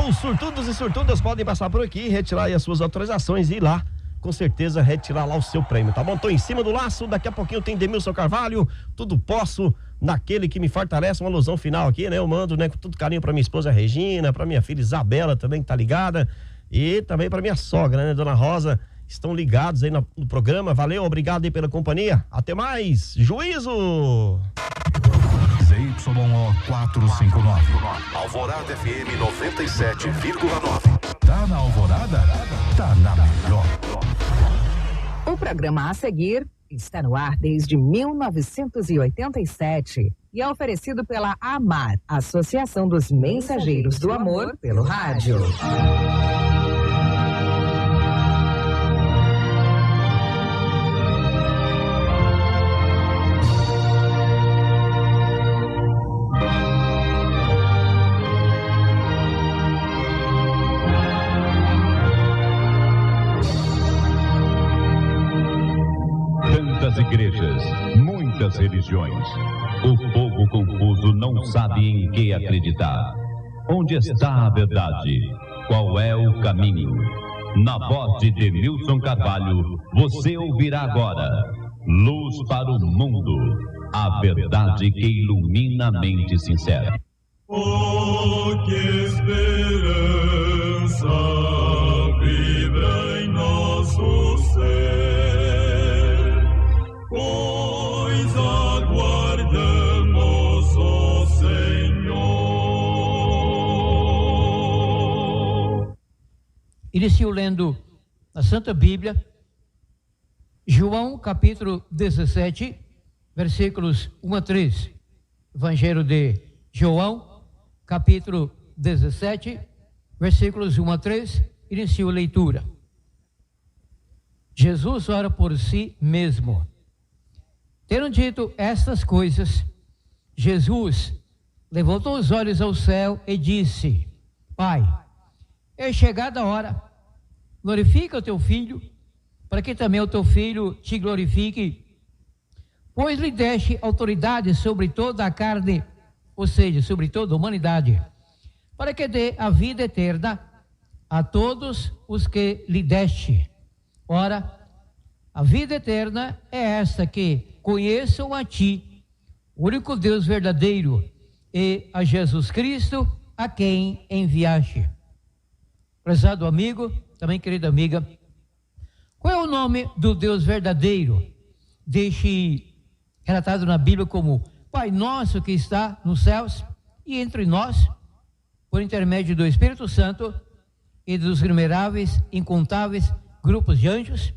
Os surtudos e surtudas podem passar por aqui, retirar aí as suas autorizações e ir lá, com certeza, retirar lá o seu prêmio, tá bom? Tô em cima do laço, daqui a pouquinho tem Demilson Carvalho, tudo posso, naquele que me fortalece, uma alusão final aqui, né? Eu mando, né, com todo carinho pra minha esposa Regina, pra minha filha Isabela também, que tá ligada, e também pra minha sogra, né, Dona Rosa, estão ligados aí no programa. Valeu, obrigado aí pela companhia, até mais, juízo! ZYO 459, Alvorada FM 97,9. Tá na Alvorada? Tá na melhor. O programa a seguir está no ar desde 1987 e é oferecido pela AMAR, Associação dos Mensageiros do Amor, pelo rádio. Tantas igrejas, muitas religiões. O povo confuso não sabe em que acreditar. Onde está a verdade? Qual é o caminho? Na voz de Demilson Carvalho, você ouvirá agora Luz para o Mundo, a verdade que ilumina a mente sincera. Oh, que esperança vibra em nosso ser, pois aguardamos o Senhor. Inicio lendo a Santa Bíblia, João capítulo 17, versículos 1 a 3. Evangelho de João, capítulo 17, versículos 1 a 3, inicio a leitura. Jesus ora por si mesmo. Tendo dito estas coisas, Jesus levantou os olhos ao céu e disse: Pai, é chegada a hora, glorifica o teu filho, para que também o teu filho te glorifique, pois lhe deste autoridade sobre toda a carne, ou seja, sobre toda a humanidade, para que dê a vida eterna a todos os que lhe deste. Ora, a vida eterna é esta, que conheçam a ti, o único Deus verdadeiro, e a Jesus Cristo, a quem enviaste. Prezado amigo, também querida amiga, qual é o nome do Deus verdadeiro? Deixe relatado na Bíblia como Pai nosso que está nos céus e entre nós, por intermédio do Espírito Santo e dos inumeráveis, incontáveis grupos de anjos.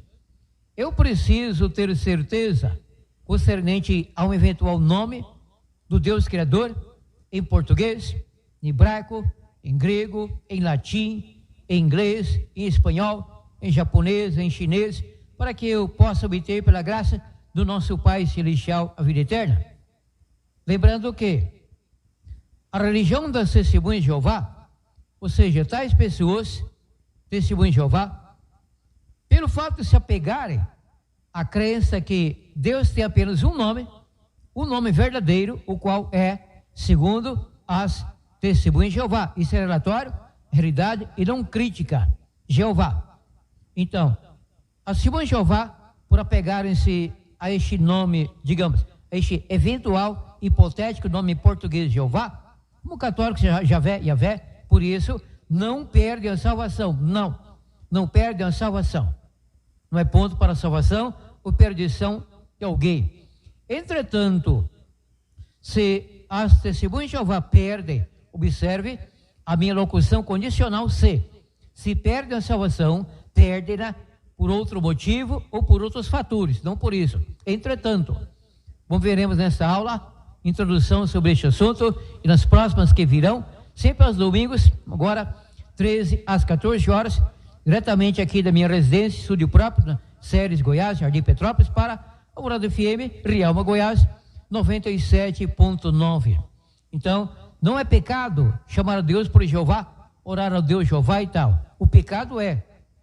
Eu preciso ter certeza concernente a um eventual nome do Deus Criador em português, em hebraico, em grego, em latim, em inglês, em espanhol, em japonês, em chinês, para que eu possa obter pela graça do nosso Pai Celestial a vida eterna. Lembrando que a religião das testemunhas de Jeová, ou seja, tais pessoas, testemunhas de Jeová, pelo fato de se apegarem à crença que Deus tem apenas um nome verdadeiro, o qual é segundo as testemunhas de Jeová. Isso é relatório, realidade e não crítica. Jeová. Então, as testemunhas de Jeová, por apegarem-se a este nome, digamos, a este eventual, hipotético nome em português de Jeová, como católicos, Yahvé, por isso, não perdem a salvação. Não perdem a salvação. Não é ponto para a salvação ou perdição de alguém. Entretanto, se as testemunhas de Jeová perdem, observe a minha locução condicional se perdem a salvação, perdem-na por outro motivo ou por outros fatores, não por isso. Entretanto, veremos nesta aula introdução sobre este assunto e nas próximas que virão, sempre aos domingos, agora 13 às 14 horas, diretamente aqui da minha residência, estúdio próprio, na Ceres, Goiás, Jardim Petrópolis, para a Alvorada FM, Rialma, Goiás, 97.9. Então, não é pecado chamar a Deus por Jeová, orar ao Deus Jeová e tal. O pecado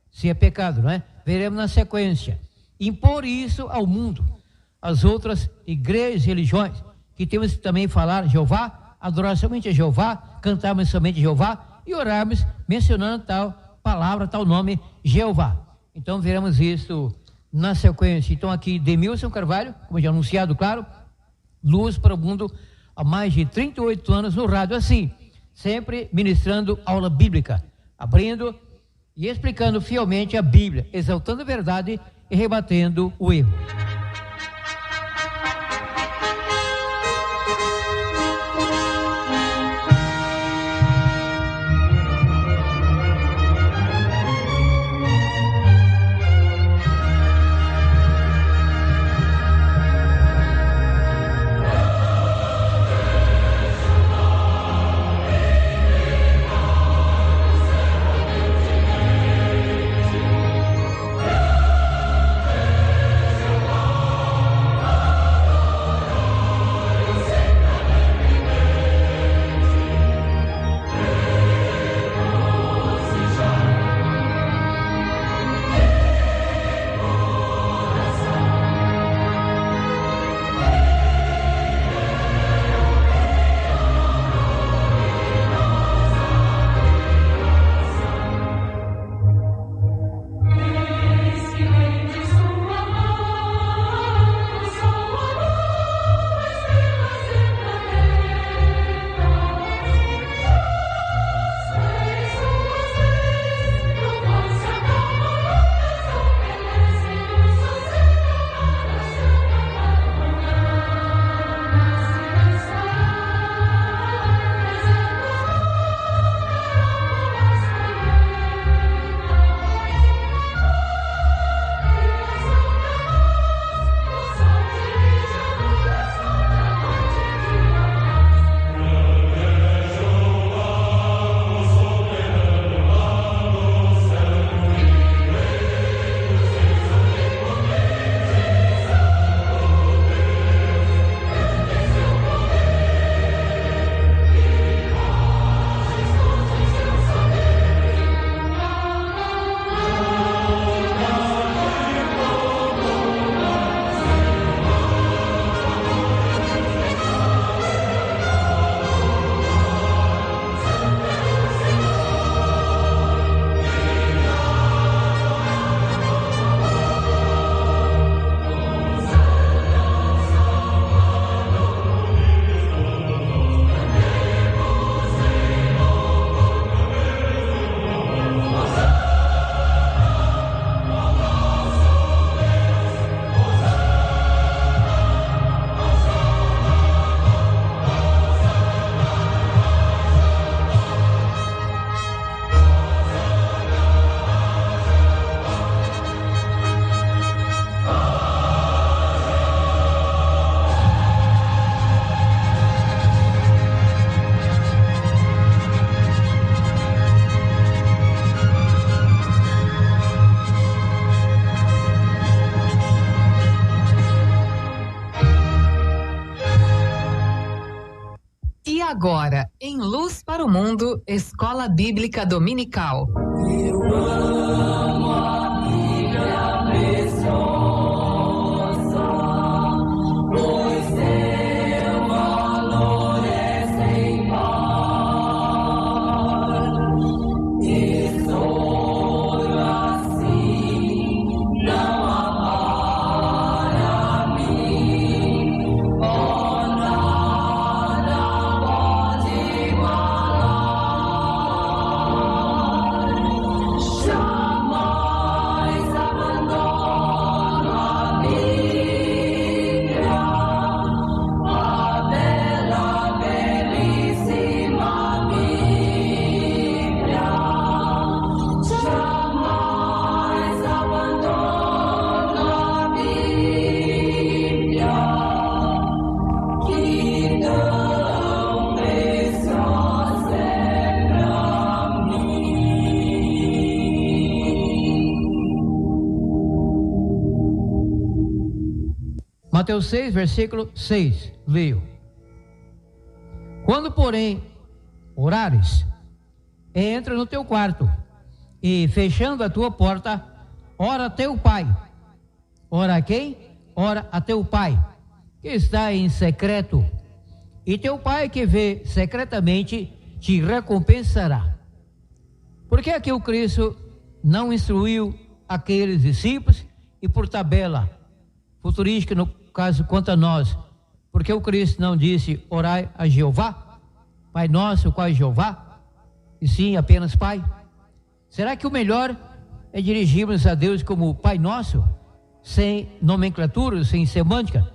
se é pecado, não é? Veremos na sequência. Impor isso ao mundo, as outras igrejas, religiões, que temos que também falar Jeová, adorar somente a Jeová, cantarmos somente a Jeová, e orarmos mencionando tal palavra, tal nome, Jeová. Então veremos isso na sequência. Então aqui, Demilson Carvalho, como já anunciado, claro, Luz para o Mundo, há mais de 38 anos no rádio, assim, sempre ministrando aula bíblica, abrindo e explicando fielmente a Bíblia, exaltando a verdade e rebatendo o erro. Agora, em Luz para o Mundo, Escola Bíblica Dominical. Eu amo a Bíblia preciosa, pois seu valor é sem par. Tesouro assim não há para mim. Oh, nada pode igualar. Jamais abandono a Bíblia, a bela, belíssima Bíblia. Jamais abandono a Bíblia, que tão preciosa é pra mim. Mateus 6, versículo 6, leio. Quando, porém, orares, entra no teu quarto e, fechando a tua porta, ora a teu pai. Ora a quem? Ora a teu pai, que está em secreto. E teu pai que vê secretamente te recompensará. Por que aqui o Cristo não instruiu aqueles discípulos e por tabela futurística, no caso quanto a nós? Porque o Cristo não disse orai a Jeová, Pai nosso, qual é Jeová, e sim apenas Pai? Será que o melhor é dirigirmos a Deus como Pai nosso, sem nomenclatura, sem semântica,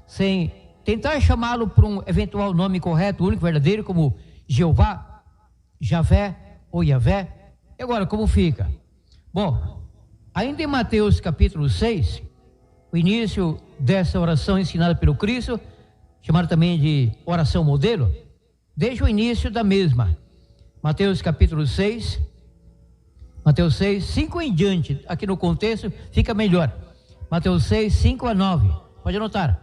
sem tentar chamá-lo por um eventual nome correto, único, verdadeiro, como Jeová, Javé ou Yavé? E agora, como fica? Bom, ainda em Mateus capítulo 6, o início dessa oração ensinada pelo Cristo, chamada também de oração modelo, desde o início da mesma. Mateus capítulo 6, 5 em diante, aqui no contexto fica melhor. Mateus 6, 5 a 9, pode anotar.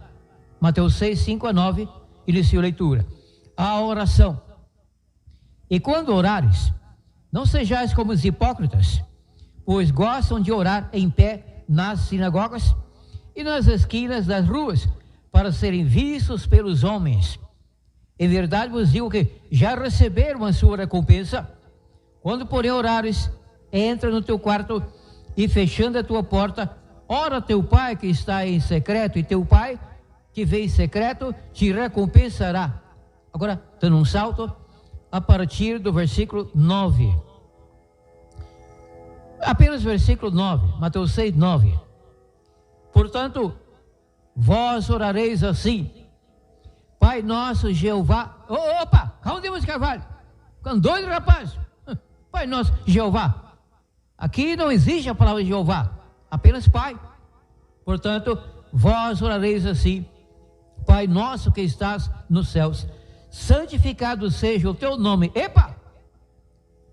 Mateus 6, 5 a 9, inicia a leitura. A oração. E quando orares, não sejais como os hipócritas, pois gostam de orar em pé nas sinagogas e nas esquinas das ruas, para serem vistos pelos homens. Em verdade vos digo que já receberam a sua recompensa. Quando porém orares, entra no teu quarto e fechando a tua porta, ora teu pai que está em secreto, e teu pai que vê em secreto te recompensará. Agora, dando um salto a partir do versículo 9. Apenas versículo 9, Mateus 6, 9. Portanto, vós orareis assim: Pai nosso Jeová. Opa, calma, Deus Carvalho, ficando doido, rapaz. Pai nosso Jeová. Aqui não existe a palavra Jeová, apenas Pai. Portanto, vós orareis assim: Pai nosso que estás nos céus, santificado seja o teu nome. Epa!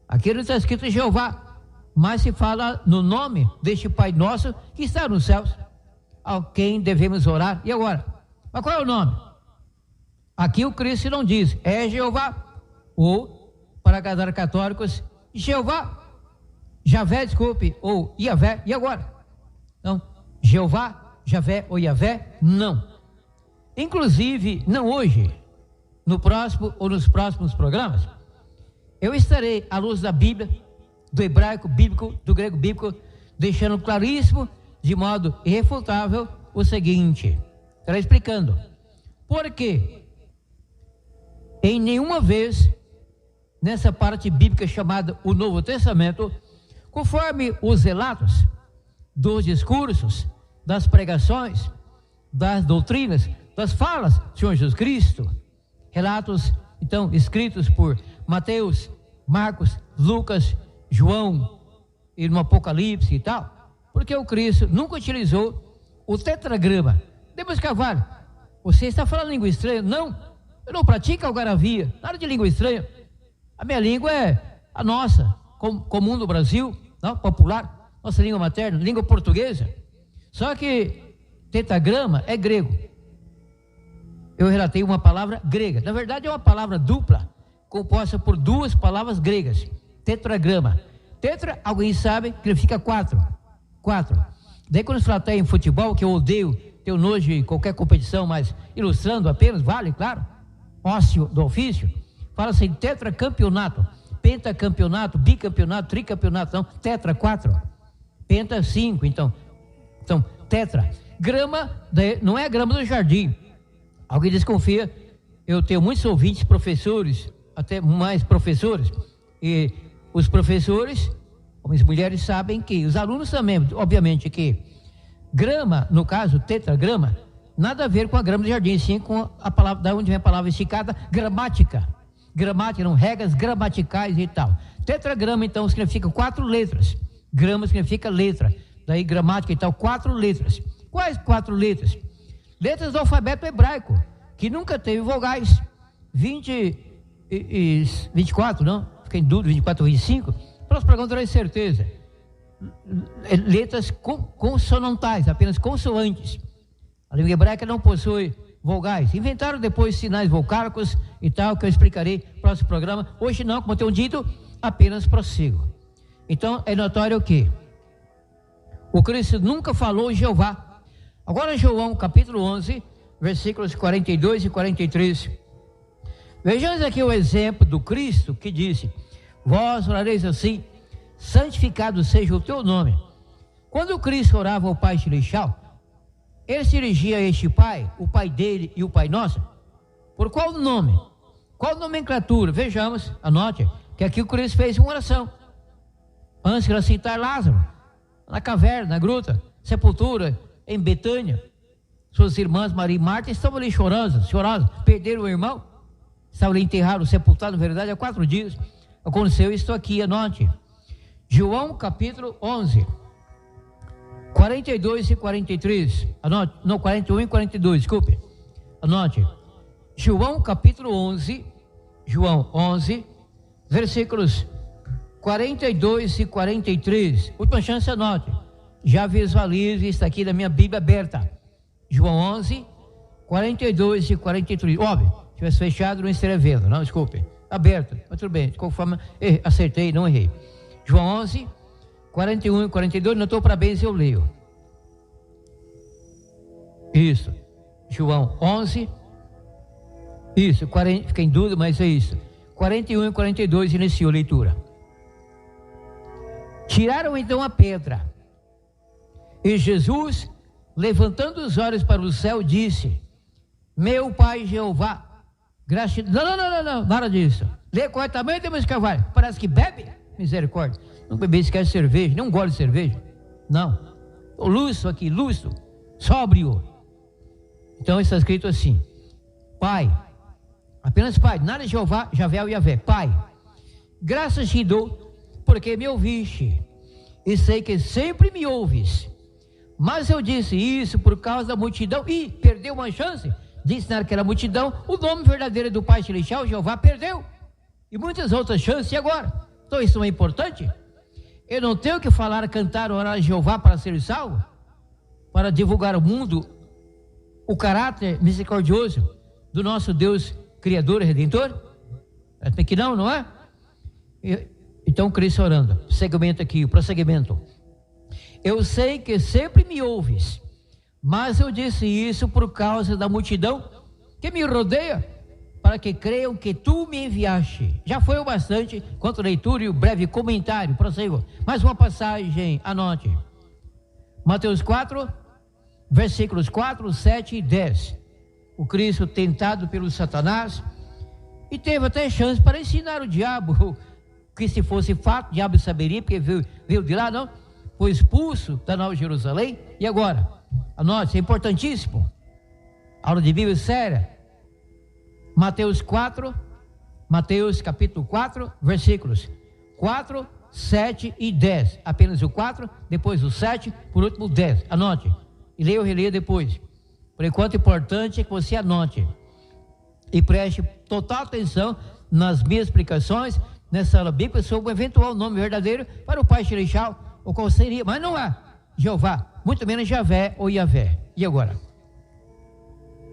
Aqui não está escrito Jeová, mas se fala no nome deste Pai nosso que está nos céus, a quem devemos orar. E agora? Mas qual é o nome? Aqui o Cristo não diz, é Jeová, ou, para agradar católicos, Jeová, Javé, desculpe, ou Yavé. E agora? Não, Jeová, Javé ou Yavé, não. Inclusive, não hoje, no próximo ou nos próximos programas, eu estarei, à luz da Bíblia, do hebraico bíblico, do grego bíblico, deixando claríssimo, de modo irrefutável, o seguinte. Estarei explicando. Por quê? Em nenhuma vez, nessa parte bíblica chamada o Novo Testamento, conforme os relatos dos discursos, das pregações, das doutrinas, das falas do Senhor Jesus Cristo, relatos, então, escritos por Mateus, Marcos, Lucas, João, e no Apocalipse e tal, porque o Cristo nunca utilizou o tetragrama. Depois, Carvalho, você está falando língua estranha? Não, eu não pratico algaravia, nada de língua estranha. A minha língua é a nossa, comum do Brasil, não? Popular, nossa língua materna, língua portuguesa. Só que tetragrama é grego. Eu relatei uma palavra grega. Na verdade é uma palavra dupla, composta por duas palavras gregas. Tetragrama. Tetra, alguém sabe, que significa quatro. Daí quando se fala até em futebol, que eu odeio, tenho nojo de qualquer competição, mas ilustrando apenas, vale, claro, ócio do ofício, fala assim, tetracampeonato, pentacampeonato, bicampeonato, tricampeonato, não, tetra, 4, penta, 5, então tetra. Grama, não é a grama do jardim. Alguém desconfia, eu tenho muitos ouvintes, professores, até mais professores, e os professores, homens e mulheres, sabem que, os alunos também, obviamente que grama, no caso, tetragrama, nada a ver com a grama do jardim, sim com a palavra, da onde vem a palavra esticada, gramática, não, regras gramaticais e tal. Tetragrama, então, significa 4 letras, grama significa letra, daí gramática e tal, 4 letras. Quais 4 letras? Letras do alfabeto hebraico, que nunca teve vogais. 24, não? Fiquei em dúvida, 24 ou 25. Próximo programa terei certeza. Letras consonantais, apenas consoantes. A língua hebraica não possui vogais. Inventaram depois sinais vocálicos e tal, que eu explicarei no próximo programa. Hoje não, como eu tenho dito, apenas prossigo. Então, é notório que o Cristo nunca falou Jeová. Agora, João, capítulo 11, versículos 42 e 43. Vejamos aqui o exemplo do Cristo que disse: vós orareis assim: santificado seja o teu nome. Quando Cristo orava ao Pai Celestial, ele se dirigia a este Pai, o Pai dele e o Pai nosso, por qual nome? Qual nomenclatura? Vejamos, anote, que aqui o Cristo fez uma oração. Antes de ressuscitar Lázaro, na caverna, na gruta, sepultura, em Betânia, suas irmãs Maria e Marta estavam ali chorosas, perderam o irmão, estavam ali enterrados, sepultados, na verdade, há 4 dias. Aconteceu isto aqui, anote. João capítulo 11, 42 e 43, anote, não, 41 e 42, desculpe, anote. João capítulo 11, João 11, versículos 42 e 43, última chance, anote, já visualize, está aqui na minha Bíblia aberta, João 11, 42 e 43, óbvio, se tivesse fechado não estaria vendo, não, desculpe, aberto, mas tudo bem, de qualquer forma, acertei, não errei. João 11, 41 e 42, não estou para bem se eu leio. Isso, João 11, isso, 40, fiquei em dúvida, mas é isso. 41 e 42 iniciou a leitura. Tiraram então a pedra. E Jesus, levantando os olhos para o céu, disse: meu Pai Jeová, gratidão. Não, nada disso. Lê corretamente, temos carvalho. Parece que bebe, misericórdia. Não beber sequer cerveja, não gosto de cerveja. Não. O lúcio aqui, lúcio, sóbrio. Então está escrito assim: Pai, apenas Pai, nada de Jeová, Javé ou Yavé. Pai, graças te dou, porque me ouviste, e sei que sempre me ouves. Mas eu disse isso por causa da multidão, e perdeu uma chance de ensinar aquela multidão o nome verdadeiro do Pai Celestial, Jeová, perdeu. E muitas outras chances, e agora? Então isso não é importante? Eu não tenho que falar, cantar, orar a Jeová para ser salvo? Para divulgar ao mundo o caráter misericordioso do nosso Deus Criador e Redentor? Parece que não é? Então Cristo orando, segmento aqui, o prosseguimento. Eu sei que sempre me ouves, mas eu disse isso por causa da multidão que me rodeia, para que creiam que tu me enviaste. Já foi o bastante quanto a leitura e o breve comentário. Prossigo. Mais uma passagem, anote. Mateus 4, versículos 4, 7 e 10. O Cristo tentado pelo Satanás, e teve até chance para ensinar o diabo, que se fosse fato, o diabo saberia, porque veio de lá, não? Foi expulso da Nova Jerusalém. E agora? Anote, é importantíssimo. Aula de Bíblia séria. Mateus capítulo 4, versículos 4, 7 e 10. Apenas o 4, depois o 7, por último o 10. Anote. E leia ou releia depois. Por enquanto, é importante que você anote. E preste total atenção nas minhas explicações nessa aula bíblica sobre o eventual nome verdadeiro para o Pai Celestial, ou qual seria, mas não há Jeová, muito menos Javé ou Yavé. E agora?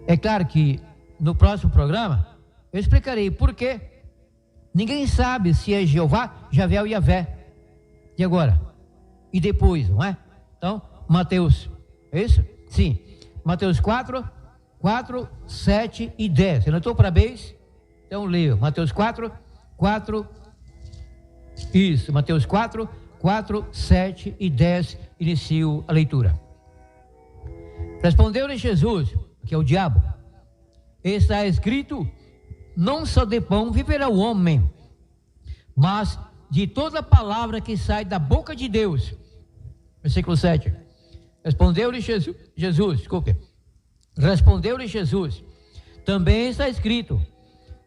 É claro que no próximo programa eu explicarei por quê. Ninguém sabe se é Jeová, Javé ou Yavé. E agora? E depois, não é? Então, Mateus, é isso? Sim. Mateus 4, 7 e 10. Você notou para vez? Então leio. Mateus 4, isso, Mateus 4, 7 e 10. Inicio a leitura. Respondeu-lhe Jesus, que é o diabo: está escrito, não só de pão viverá o homem, mas de toda palavra que sai da boca de Deus. Versículo 7. Respondeu-lhe Jesus, também está escrito,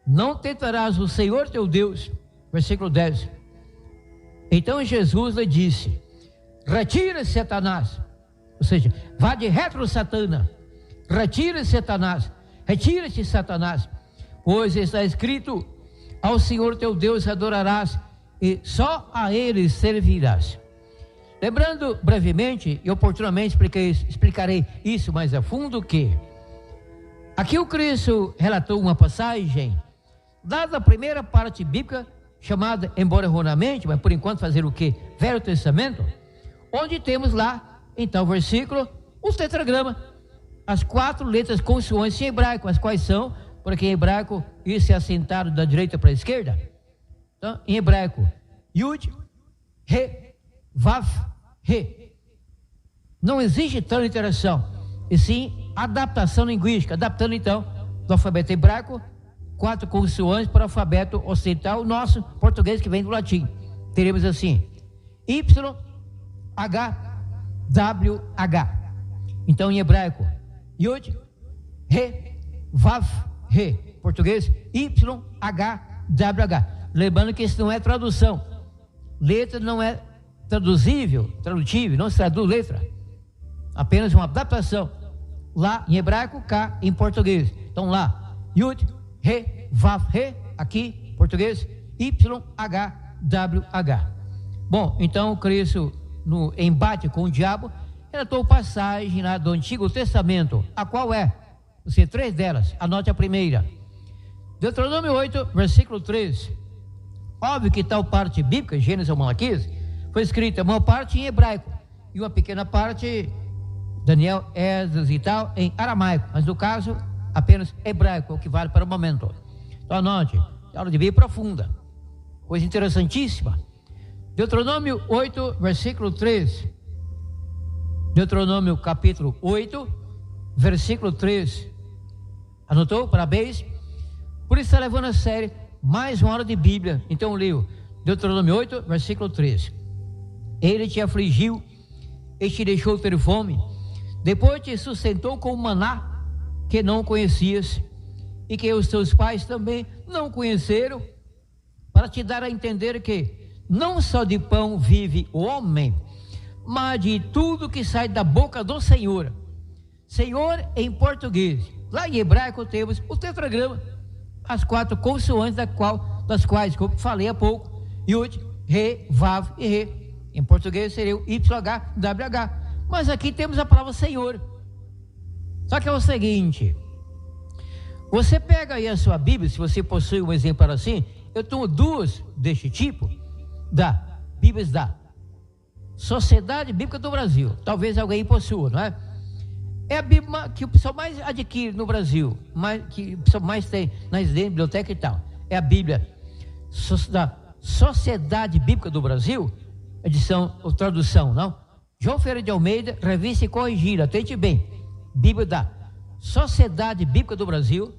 não tentarás o Senhor teu Deus. Versículo 10. Então Jesus lhe disse: retira-se, Satanás, ou seja, vá de retro, Satana, retira-se, Satanás, pois está escrito, ao Senhor teu Deus adorarás e só a Ele servirás. Lembrando brevemente e oportunamente explicarei isso mais a fundo, que aqui o Cristo relatou uma passagem dada a primeira parte bíblica, chamada, embora erroneamente, mas por enquanto fazer o quê? Velho Testamento, onde temos lá, então, versículo, o tetragrama, as 4 letras consoantes em hebraico, as quais são, porque em hebraico isso é assentado da direita para a esquerda. Então, em hebraico, Yud, Re, Vav, Re. Não existe transliteração, e sim adaptação linguística, adaptando então do alfabeto hebraico 4 consoantes para o alfabeto ocidental, nosso português que vem do latim. Teremos assim: Y, H, W, H. Então em hebraico, Yud, Re, Vav, Re. Português, Y, H, W, H. Lembrando que isso não é tradução. Letra não é tradutível, não se traduz letra. Apenas uma adaptação. Lá em hebraico, cá em português. Então lá, Yud, Re, Vav, Re. Aqui, português, Y, H, W, H. Bom, então Cristo, no embate com o diabo, relatou passagem lá do Antigo Testamento. A qual é? Você 3 delas. Anote a primeira. Deuteronômio 8, versículo 3. Óbvio que tal parte bíblica, Gênesis ou Malaquias, foi escrita uma parte em hebraico e uma pequena parte, Daniel, Esdras e tal, em aramaico, mas no caso apenas hebraico, o que vale para o momento. Então anote, aula de Bíblia profunda, coisa interessantíssima. Deuteronômio 8, versículo 3. Deuteronômio capítulo 8, versículo 3. Anotou? Parabéns. Por isso está levando a sério mais uma hora de Bíblia. Então eu leio Deuteronômio 8, versículo 3. Ele te afligiu e te deixou ter fome, depois te sustentou com maná que não conhecias e que os teus pais também não conheceram, para te dar a entender que não só de pão vive o homem, mas de tudo que sai da boca do Senhor. Senhor em português. Lá em hebraico temos o tetragrama, as 4 consoantes das quais, como eu falei há pouco, Yud, Re, Vav e Re. Em português seria o YH, WH. Mas aqui temos a palavra Senhor. Só que é o seguinte: você pega aí a sua Bíblia, se você possui um exemplar assim, eu tenho 2 deste tipo, da Bíblias da Sociedade Bíblica do Brasil. Talvez alguém possua, não é? É a Bíblia que o pessoal mais adquire no Brasil, que o pessoal mais tem nas bibliotecas e tal. É a Bíblia da Sociedade Bíblica do Brasil, edição ou tradução, não? João Ferreira de Almeida, revista e corrigida, atente bem. Bíblia da Sociedade Bíblica do Brasil,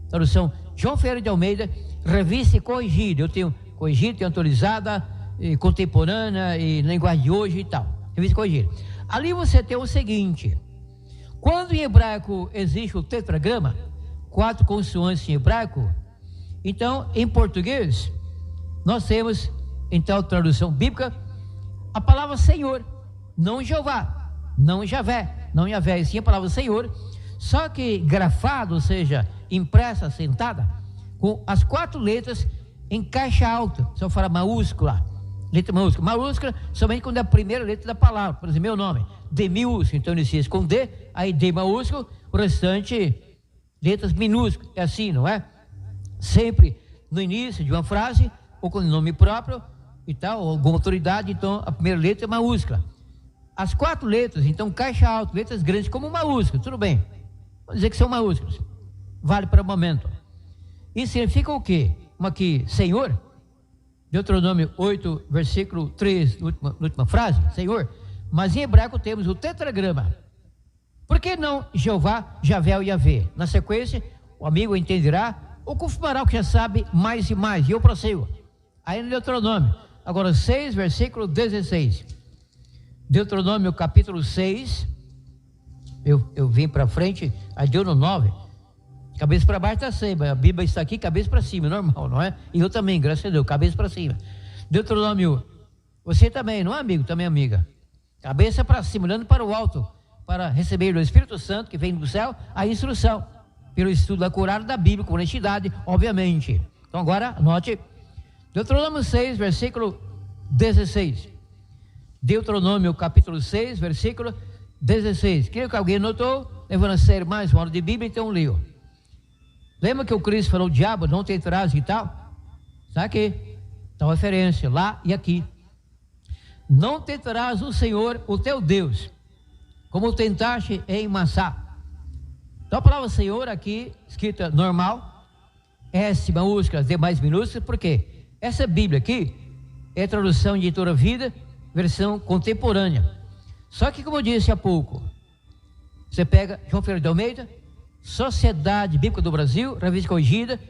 tradução João Ferreira de Almeida, revista e corrigida. Eu tenho corrigida, tenho atualizada, contemporânea e linguagem de hoje e tal. Revista e corrigida. Ali você tem o seguinte: quando em hebraico existe o tetragrama, 4 consoantes em hebraico, então em português nós temos, então, tradução bíblica, a palavra Senhor, não Jeová, não Javé, não Javé, e sim a palavra Senhor, só que grafado, ou seja, impressa, sentada, com as 4 letras em caixa alta, se eu falar maiúscula, letra maiúscula. Maiúscula somente quando é a primeira letra da palavra. Por exemplo, meu nome, D minúsculo, então inicia com D, aí D maiúsculo, o restante letras minúsculas. É assim, não é? Sempre no início de uma frase, ou com o nome próprio e tal, ou alguma autoridade, então a primeira letra é maiúscula. As 4 letras, então caixa alta, letras grandes como maiúsculas, tudo bem. Vamos dizer que são maiúsculas. Vale para o momento. Isso significa o quê? Uma aqui, Senhor, Deuteronômio 8, versículo 3, última frase, Senhor. Mas em hebraico temos o tetragrama. Por que não Jeová, Javé ou Yahvé? Na sequência, o amigo entenderá ou confirmará o que já sabe mais e mais. E eu prossigo. Aí no Deuteronômio, agora 6, versículo 16. Deuteronômio capítulo 6. Eu vim para frente, aí deu no 9. Cabeça para baixo está sempre, a Bíblia está aqui, cabeça para cima, normal, não é? E eu também, graças a Deus, cabeça para cima. Deuteronômio, você também, não é amigo? Também amiga. Cabeça para cima, olhando para o alto, para receber do Espírito Santo, que vem do céu, a instrução, pelo estudo acurado da Bíblia, com honestidade, obviamente. Então agora, anote, Deuteronômio 6, versículo 16. Deuteronômio capítulo 6, versículo 16. Creio que alguém notou, levando a sério mais uma hora de Bíblia, então leio. Lembra que o Cristo falou, diabo, não tentarás e tal? Está aqui, está a referência, lá e aqui. Não tentarás o Senhor, o teu Deus, como tentaste em Massá. Então a palavra Senhor aqui, escrita normal, S maiúscula, D mais minúscula, por quê? Essa Bíblia aqui, é a tradução de Editora Vida, versão contemporânea. Só que, como eu disse há pouco, você pega João Ferreira de Almeida, Sociedade Bíblica do Brasil, revista corrigida,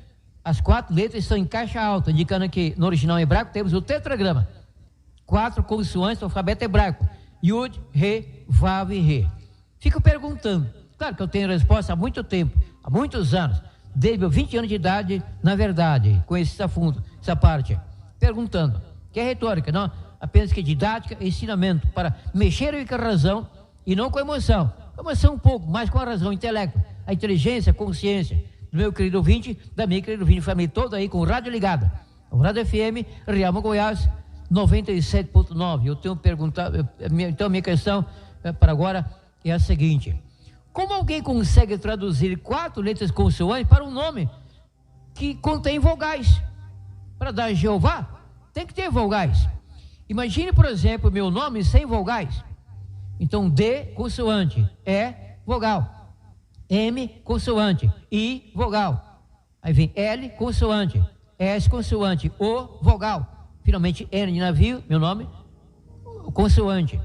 as 4 letras estão em caixa alta, indicando que no original hebraico temos o tetragrama, 4 consoantes do alfabeto hebraico, Yud, Re, Vav e Re. Fico perguntando, claro que eu tenho resposta há muito tempo, há muitos anos, desde meus 20 anos de idade, na verdade, conheci a fundo essa parte, perguntando, que é retórica, não apenas que didática, ensinamento para mexer com a razão e não com a emoção. Com a emoção um pouco, mas com a razão, intelecto, a inteligência, a consciência do meu querido ouvinte, da minha querida ouvinte, família toda aí com o rádio ligado. O Rádio FM, Riama Goiás, 97.9. Eu tenho perguntado, então a minha questão para agora é a seguinte: como alguém consegue traduzir 4 letras consoantes para um nome que contém vogais? Para dar Jeová, tem que ter vogais. Imagine, por exemplo, meu nome sem vogais. Então, D, consoante, E, vogal. M, consoante, I, vogal. Aí vem L, consoante, S, consoante, O, vogal. Finalmente, N de navio, meu nome, consoante.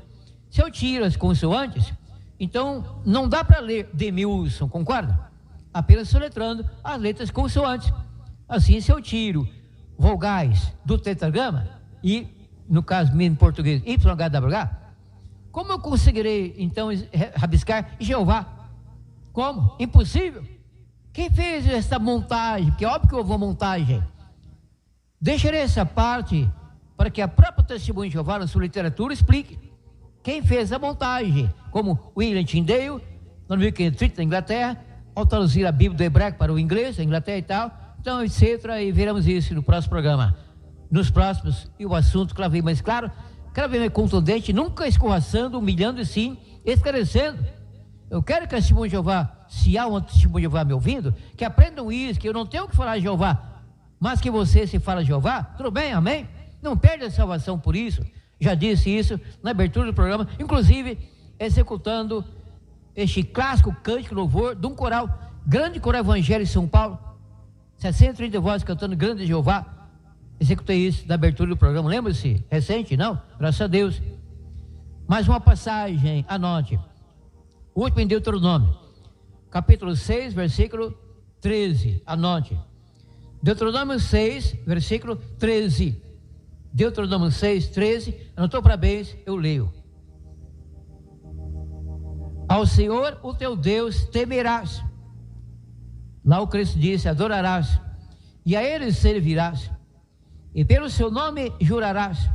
Se eu tiro as consoantes, então não dá para ler Demilson, concorda? Apenas soletrando as letras consoantes. Assim, se eu tiro vogais do tetragrama, e no caso mesmo em português, YHWH, como eu conseguirei então rabiscar Jeová? Como? Impossível. Quem fez essa montagem? Porque é óbvio que houve uma montagem. Deixarei essa parte para que a própria Testemunha de Jeová, na sua literatura, explique quem fez a montagem, como William Tyndale, no 1530 na Inglaterra, ao traduzir a Bíblia do hebraico para o inglês, na Inglaterra e tal, então, etc. E veremos isso no próximo programa. Nos próximos, e o assunto cada vez mais claro, cada vez mais contundente, nunca escorraçando, humilhando e sim esclarecendo. Eu quero que a Testemunha de Jeová, se há uma Testemunha de Jeová me ouvindo, que aprendam isso, que eu não tenho que falar de Jeová, mas que você se fala de Jeová, tudo bem, amém? Não perde a salvação por isso. Já disse isso na abertura do programa, inclusive executando este clássico cântico louvor de um coral, grande coral evangélico de São Paulo, 630 vozes cantando Grande Jeová. Executei isso na abertura do programa, lembra-se? Recente, não? Graças a Deus. Mais uma passagem, anote. O último em Deuteronômio, capítulo 6, versículo 13, anote. Deuteronômio 6, versículo 13. Deuteronômio 6, 13, anotou? Parabéns, eu leio. Ao Senhor, o teu Deus, temerás. Lá o Cristo disse, adorarás, e a Ele servirás, e pelo seu nome jurarás.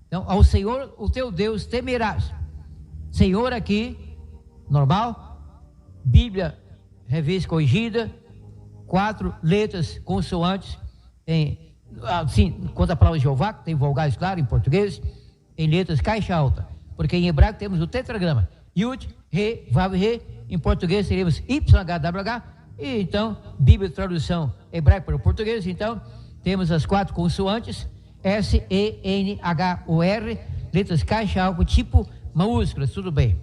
Então, ao Senhor, o teu Deus, temerás. Senhor aqui, normal, Bíblia, revista corrigida, 4 letras consoantes, assim, quanto a palavra Jeová, que tem vogais, claro, em português, em letras caixa alta, porque em hebraico temos o tetragrama, Yud, Re, Vav, Re, em português teríamos YHWH, e então, Bíblia, tradução hebraico para o português, então, temos as 4 consoantes, S, E, N, H, O, R, letras caixa alta, tipo maiúsculas, tudo bem,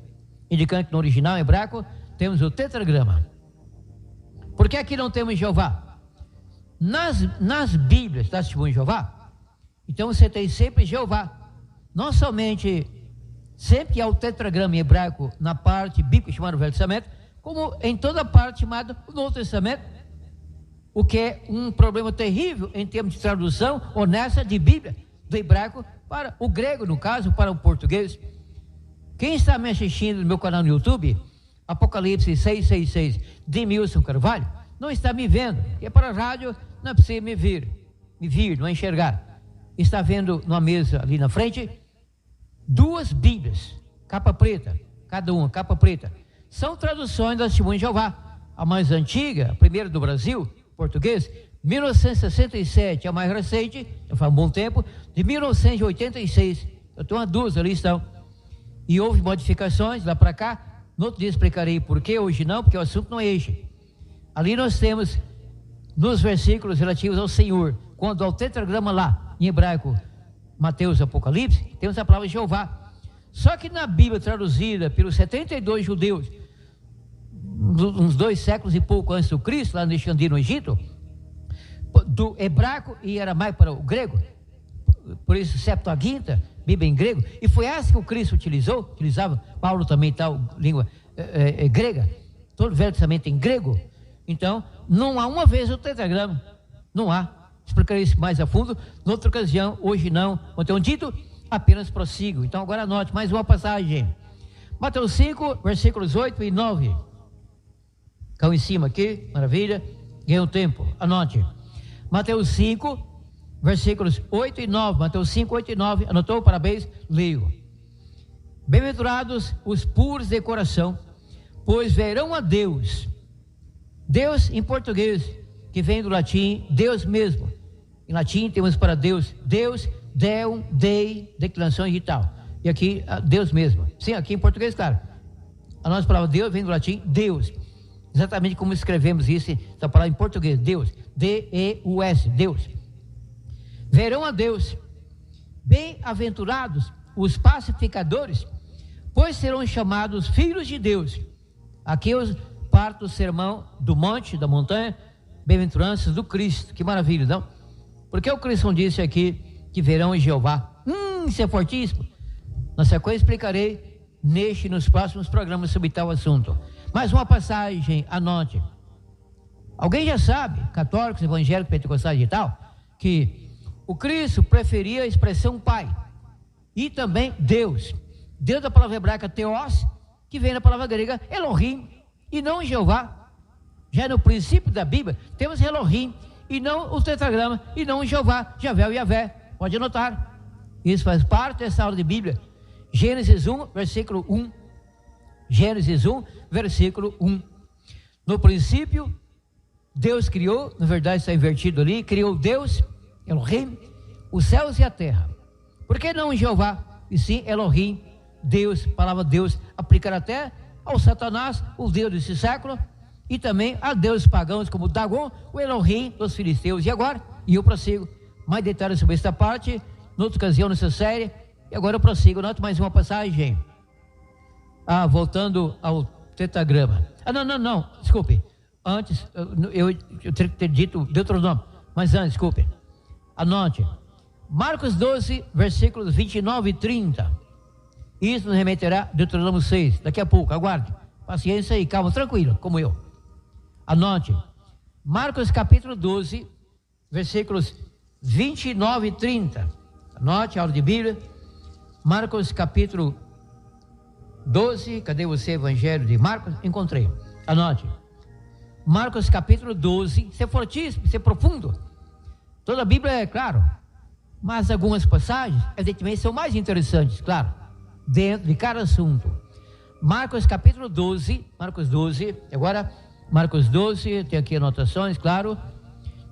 indicando que no original hebraico temos o tetragrama. Por que aqui não temos Jeová? Nas Bíblias da Testemunha de Jeová, então você tem sempre Jeová, não somente sempre que há o tetragrama em hebraico na parte bíblica chamada Velho Testamento, como em toda a parte chamada Novo Testamento, o que é um problema terrível em termos de tradução honesta de Bíblia, do hebraico para o grego, no caso, para o português. Quem está me assistindo no meu canal no YouTube, Apocalipse 666, de Milson Carvalho, não está me vendo, porque para a rádio não é possível me vir, não é enxergar. Está vendo numa mesa ali na frente 2 Bíblias, capa preta, cada uma, capa preta. São traduções da Testemunha de Jeová. A mais antiga, a primeira do Brasil, português, 1967, a mais recente, já faz um bom tempo, de 1986. Eu tenho uma 2 ali estão. E houve modificações lá para cá. No outro dia explicarei por que, hoje não, porque o assunto não é este. Ali nós temos, nos versículos relativos ao Senhor, quando ao tetragrama lá, em hebraico, Mateus, Apocalipse, temos a palavra Jeová. Só que na Bíblia traduzida pelos 72 judeus, uns 2 séculos e pouco antes do Cristo, lá no Alexandria, no Egito, do hebraico e aramaico para o grego, por isso Septuaginta, Bíblia em grego, e foi essa que o Cristo utilizava, Paulo também tal, língua grega, todo o Velho Testamento em grego. Então, não há uma vez o tetragrama, não há. Explicarei isso mais a fundo, noutra ocasião, hoje não. Como tenho dito, apenas prossigo. Então, agora anote mais uma passagem. Mateus 5, versículos 8 e 9. Caiu em cima aqui, maravilha, ganhou tempo, anote. Mateus 5, versículos 8 e 9, Mateus 5, 8 e 9, anotou? Parabéns, leio. Bem-aventurados os puros de coração, pois verão a Deus. Deus em português, que vem do latim, Deus mesmo. Em latim temos para Deus, Deus, Deum, Dei, declinações e tal. E aqui, Deus mesmo. Sim, aqui em português, claro. A nossa palavra Deus vem do latim, Deus. Exatamente como escrevemos isso, essa palavra em português, Deus. D-E-U-S, Deus. Verão a Deus. Bem-aventurados os pacificadores, pois serão chamados filhos de Deus. Aqui eu parto do sermão do monte, da montanha, bem-aventuranças do Cristo. Que maravilha, não? Porque o Cristo disse aqui que verão em Jeová. Isso é fortíssimo. Na sequência explicarei nos próximos programas sobre tal assunto. Mais uma passagem, anote. Alguém já sabe, católicos, evangélicos, pentecostais e tal, que o Cristo preferia a expressão Pai e também Deus. Deus da palavra hebraica Theos, que vem da palavra grega Elohim e não Jeová. Já no princípio da Bíblia temos Elohim e não o tetragrama e não Jeová, Javé ou Yavé. Pode anotar. Isso faz parte dessa aula de Bíblia. Gênesis 1, versículo 1. Gênesis 1, versículo 1. No princípio, Deus criou, na verdade está invertido ali, criou Deus, Elohim, os céus e a terra. Por que não Jeová? E sim Elohim, Deus, palavra Deus, aplicar até ao Satanás, o Deus desse século, e também a deuses pagãos como Dagon, o Elohim dos filisteus. E agora, e eu prossigo, mais detalhes sobre esta parte, noutra ocasião nessa série, e agora eu prossigo, note mais uma passagem. Voltando ao tetragrama. Não, desculpe. Antes, eu teria que ter dito Deuteronômio, mas antes, desculpe. Anote. Marcos 12, versículos 29 e 30. Isso nos remeterá a Deuteronômio 6. Daqui a pouco, aguarde. Paciência e calma, tranquilo, como eu. Anote. Marcos capítulo 12, versículos 29 e 30. Anote, aula de Bíblia. Marcos capítulo 12, cadê você, Evangelho de Marcos? Encontrei. Anote. Marcos capítulo 12, isso é fortíssimo, isso é profundo. Toda a Bíblia é claro, mas algumas passagens, evidentemente, são mais interessantes, claro, dentro de cada assunto. Marcos capítulo 12, agora, Marcos 12, tem aqui anotações, claro.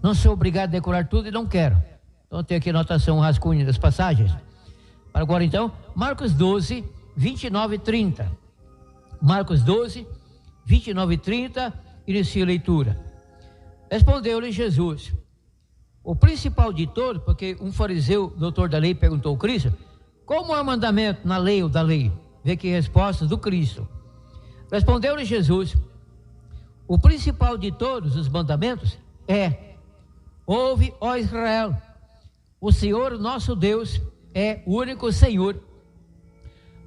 Não sou obrigado a decorar tudo e não quero. Então tem aqui anotação, um rascunho das passagens. Agora então, Marcos 12, 29 e 30. Marcos 12, 29 e 30, inicia a leitura. Respondeu-lhe Jesus, o principal de todos, porque um fariseu, doutor da lei, perguntou ao Cristo, como é o mandamento na lei ou da lei? Vê que respostas do Cristo. Respondeu-lhe Jesus, o principal de todos os mandamentos é, ouve, ó Israel, o Senhor nosso Deus é o único Senhor.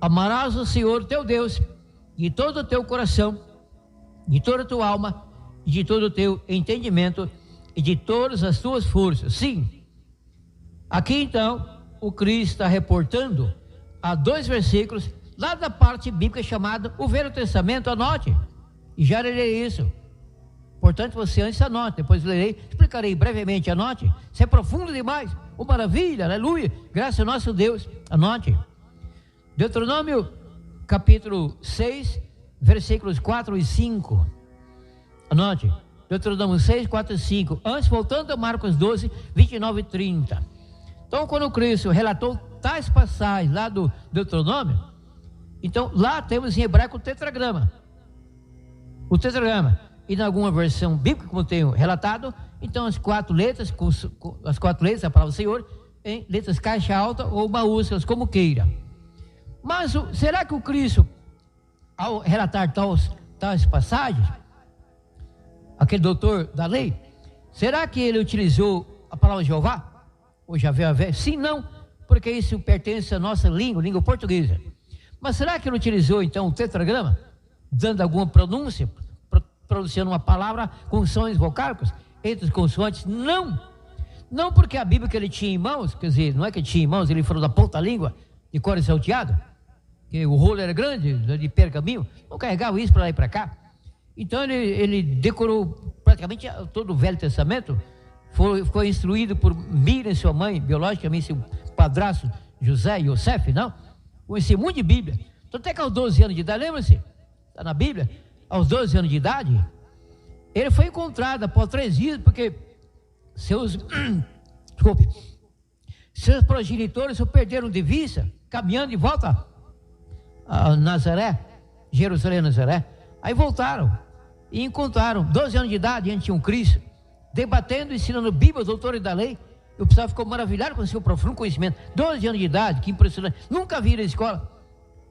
Amarás o Senhor teu Deus de todo o teu coração, de toda a tua alma, e de todo o teu entendimento e de todas as tuas forças. Sim. Aqui então o Cristo está reportando a 2 versículos lá da parte bíblica chamada o Velho Testamento. Anote, e já lerei isso. Portanto, você antes anote, depois lerei, explicarei brevemente. Anote, isso é profundo demais. Oh, maravilha, aleluia, graças ao nosso Deus. Anote. Deuteronômio capítulo 6, versículos 4 e 5. Anote. Deuteronômio 6, 4 e 5. Antes, voltando a Marcos 12, 29 e 30. Então, quando Cristo relatou tais passagens lá do Deuteronômio, então lá temos em hebraico o tetragrama. O tetragrama. E em alguma versão bíblica, como tenho relatado, então as 4 letras, as 4 letras, a palavra Senhor, em letras caixa alta ou maiúsculas, como queira. Mas será que o Cristo, ao relatar tais passagens, aquele doutor da lei, será que ele utilizou a palavra Jeová? Ou Javé? Sim, não, porque isso pertence à nossa língua portuguesa. Mas será que ele utilizou então o tetragrama, dando alguma pronúncia, pronunciando uma palavra com sons vocálicos entre os consoantes? Não, porque a Bíblia que ele tinha em mãos, quer dizer, não é que ele tinha em mãos, ele falou da ponta língua, de cor salteado, que o rolo era grande, de pergaminho, não carregava isso para lá e para cá. Então ele decorou praticamente todo o Velho Testamento, foi instruído por Miriam, sua mãe, biologicamente seu padrasto, José e Yosef, não? Conhecia muito de Bíblia. Então até que aos 12 anos de idade, lembra-se? Está na Bíblia, aos 12 anos de idade, ele foi encontrado após 3 dias, porque seus progenitores o perderam de vista, caminhando de volta a Nazaré, Jerusalém, Nazaré. Aí voltaram e encontraram, 12 anos de idade, diante de um Cristo, debatendo, ensinando Bíblia aos doutores da lei. O pessoal ficou maravilhado com o seu profundo conhecimento. 12 anos de idade, que impressionante. Nunca vi na escola.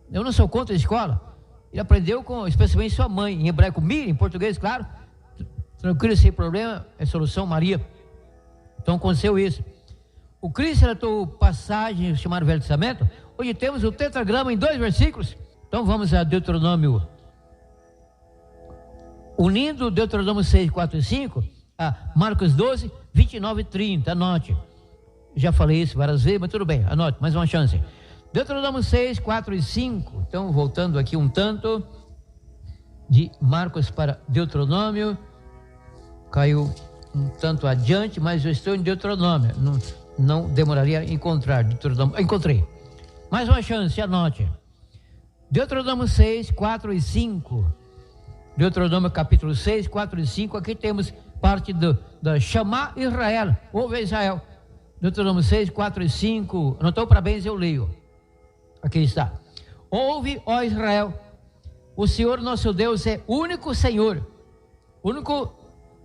Eu não sou contra a escola. Ele aprendeu com, especialmente sua mãe, em hebraico, Miriam, em português, claro. Tranquilo, sem problema, é solução Maria. Então aconteceu isso. O Cristo relatou passagem chamada Velho Testamento. Hoje temos o tetragrama em 2 versículos. Então vamos a Deuteronômio. Unindo Deuteronômio 6, 4 e 5 a Marcos 12, 29 e 30. Anote. Já falei isso várias vezes, mas tudo bem, anote, mais uma chance. Deuteronômio 6, 4 e 5. Então, voltando aqui um tanto, de Marcos para Deuteronômio. Caiu um tanto adiante, mas eu estou em Deuteronômio. Não demoraria a encontrar Deuteronômio. Encontrei. Mais uma chance, anote. Deuteronômio 6, 4 e 5. Deuteronômio capítulo 6, 4 e 5. Aqui temos parte da chamar Israel. Ouve Israel. Deuteronômio 6, 4 e 5. Anotou? Parabéns, eu leio. Aqui está. Ouve, ó Israel, o Senhor nosso Deus é único Senhor. Único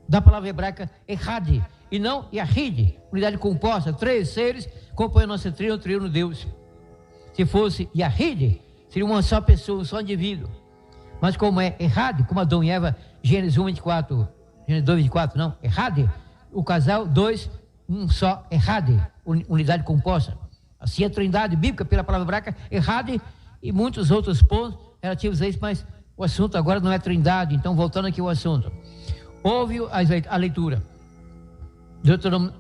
da palavra hebraica Echad, e não Yahid, unidade composta, 3 seres compõem a nossa triuno Deus. Se fosse Yahid, seria uma só pessoa, um só indivíduo. Mas como é Echad, como Adão e Eva, Gênesis 1, 24, Gênesis 2, 24, não, Echad, o casal, 2, um só, Echad, unidade composta. Assim a trindade bíblica, pela palavra hebraica, Echad, e muitos outros pontos relativos a isso, mas o assunto agora não é trindade. Então, voltando aqui ao assunto. Ouve a leitura.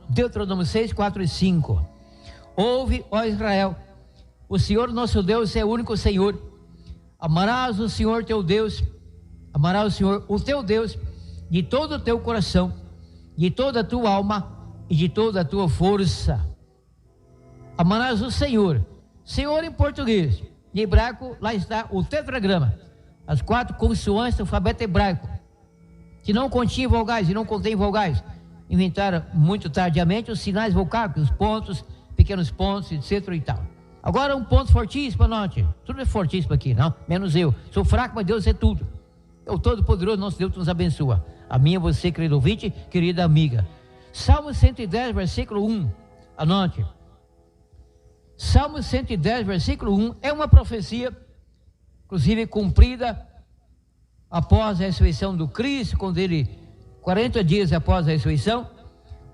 Deuteronômio 6, 4 e 5. Ouve, ó Israel, o Senhor nosso Deus é o único Senhor. Amarás o Senhor teu Deus, amarás o Senhor o teu Deus de todo o teu coração, de toda a tua alma e de toda a tua força. Amarás o Senhor. Senhor em português. Em hebraico, lá está o tetragrama, as 4 consoantes do alfabeto hebraico, que não continha vogais e não contém vogais. Inventaram muito tardiamente os sinais vocálicos, os pontos, pequenos pontos, etc. e tal. Agora um ponto fortíssimo, anote. Tudo é fortíssimo aqui, não? Menos eu. Sou fraco, mas Deus é tudo. O Todo-Poderoso, nosso Deus, nos abençoa. A minha, você, querido ouvinte, querida amiga. Salmo 110, versículo 1. Anote. Salmo 110, versículo 1 é uma profecia, inclusive cumprida após a ressurreição do Cristo, quando ele, 40 dias após a ressurreição,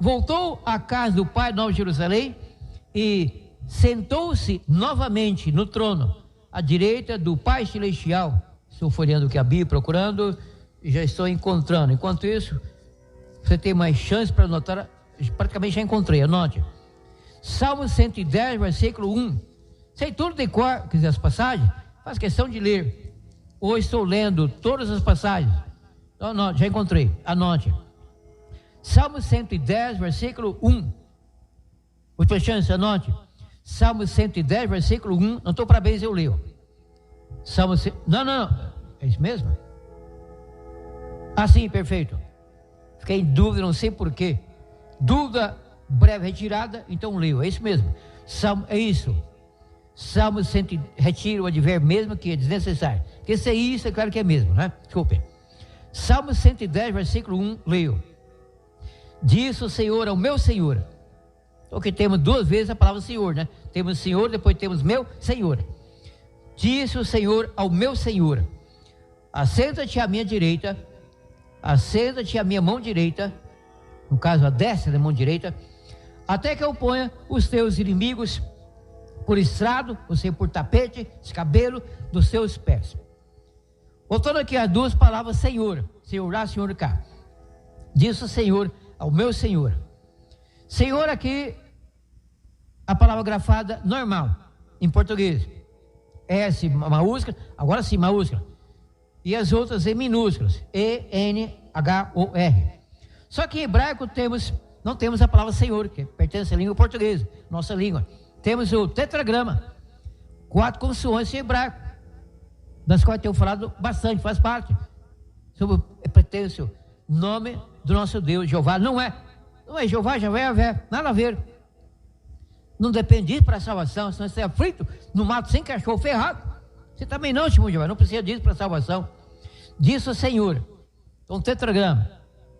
voltou à casa do Pai, Nova Jerusalém, e sentou-se novamente no trono, à direita do Pai Celestial. Estou folheando aqui a Bíblia, procurando, e já estou encontrando. Enquanto isso, você tem mais chance para anotar, praticamente já encontrei, anote. Salmo 110, versículo 1. Sei tudo de cor, quer dizer, as passagens, faz questão de ler. Hoje estou lendo todas as passagens. Então, anote, já encontrei, anote. Salmo 110, versículo 1. Última chance, anote. Salmo 110, versículo 1. Não estou parabéns, eu leio. Salmo... Não. É isso mesmo? Ah, sim, perfeito. Fiquei em dúvida, não sei porquê. Dúvida breve retirada, então leio. É isso mesmo. Salmo, é isso. Salmo 100, retira o advérbio mesmo, que é desnecessário. Porque se é isso, é claro que é mesmo, né? Desculpe. Salmo 110, versículo 1, leio. Disse o Senhor ao meu Senhor. Então que temos 2 vezes a palavra Senhor, né? Temos Senhor, depois temos meu Senhor. Disse o Senhor ao meu Senhor: assenta-te à minha direita, assenta-te à minha mão direita, no caso a destra da mão direita, até que eu ponha os teus inimigos por estrado, você por tapete, escabelo dos seus pés. Voltando aqui as duas palavras, Senhor, Senhor lá, Senhor cá. Disse o Senhor ao meu Senhor. Senhor aqui, a palavra grafada normal, em português. S maiúscula, agora sim maiúscula. E as outras em minúsculas, E-N-H-O-R. Só que em hebraico não temos a palavra Senhor, que pertence à língua portuguesa, nossa língua. Temos o tetragrama, 4 consoantes em hebraico, das quais tenho falado bastante, faz parte. Sobre pertence o nome do nosso Deus, Jeová. Não é Jeová, Javé, nada a ver. Não depende disso para a salvação, senão você é aflito no mato sem cachorro ferrado. Você também não, Timão Jeová, não precisa disso para a salvação. Disse o Senhor, um tetragrama.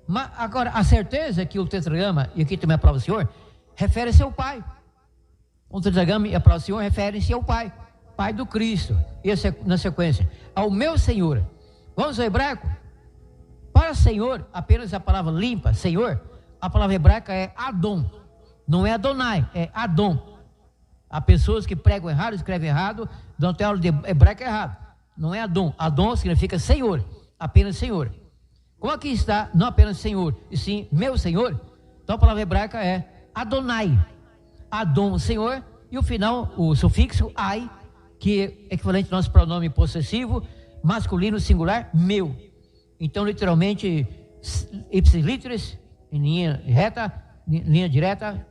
Mas agora, a certeza é que o tetragrama, e aqui também a palavra Senhor, refere-se ao Pai. O tetragrama e a palavra Senhor referem-se ao Pai, Pai do Cristo. E na sequência, ao meu Senhor. Vamos ao hebraico? Para Senhor, apenas a palavra limpa, Senhor, a palavra hebraica é Adon. Não é Adonai, é Adon. Há pessoas que pregam errado, escrevem errado, dão até aula de hebraico errado. Não é Adon. Adon significa Senhor, apenas Senhor. Como aqui está, não apenas Senhor, e sim meu Senhor, então a palavra hebraica é Adonai. Adon, Senhor, e o final, o sufixo ai, que é equivalente ao nosso pronome possessivo, masculino singular, meu. Então, literalmente, ipsis literis, em linha reta, linha direta,